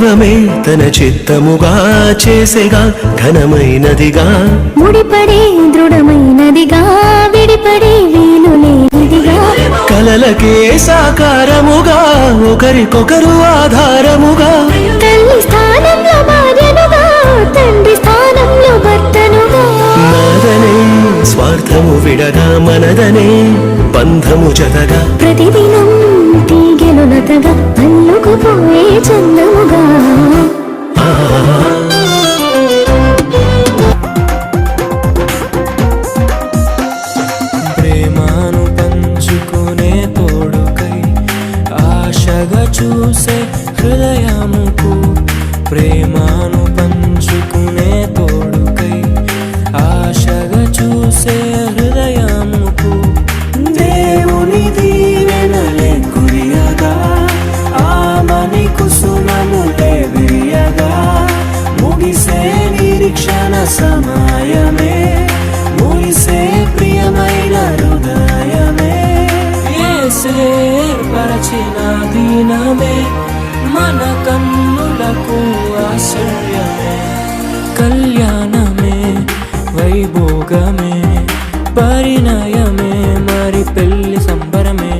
దైవమే తన చిత్తముగా చేసేగా ఘనమైనదిగా ముడిపడే దృఢమైనదిగా విడిపడే వీలు లేనిదిగా కలలకే సాకారముగా ఒకరికొకరు ఆధారముగా తల్లి స్థానంలో భార్యనుగా తండ్రి స్థానంలో భర్తనుగా నాదనే స్వార్థము విడగా మనదనే బంధము జతగా ప్రతిదినం తీగెలు నతగా అల్లుకుపోయే చందముగా ప్రేమను పంచుకునే తోడుకై ఆశగా చూసే హృదయముకు ప్రేమను పంచుకునే తోడుకై ఆశగా చూసే హృదయముకు దేవుని దీవెనలే కురియగా ఆమని కుసుమములే విరియగా ముగిసే నిరీక్షణ సమయమే ముగిసే ప్రియమైన హృదయమే యేసే పరచిన దీనమే మన కన్నులకు ఆశ్చర్యమే కళ్యాణమే వైభోగమే పరిణయమే మరి పెళ్లి సంబరమే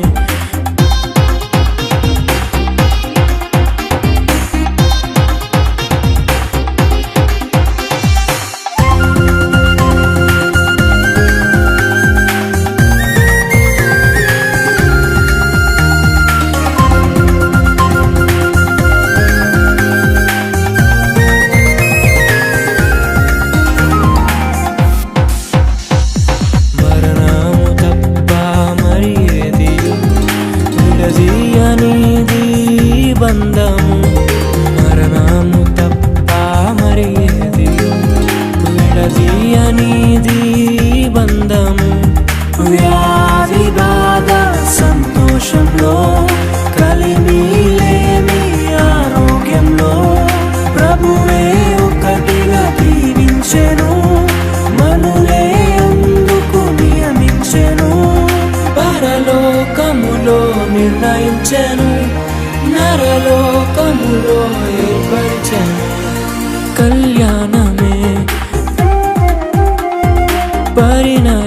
బంధము మరణము తప్ప మరి ఏది విడదీయనిది బంధము వ్యాధి బాధ సంతోషంలో కలిమిలేని ఆరోగ్యంలో ప్రభువే ఒకటిగా దీవించెను మనులే అందుకు నియమించెను పరలోకములో నిర్ణయించెను నరలోకములో ఏర్పరిచెను కళ్యాణమే పరిణామమే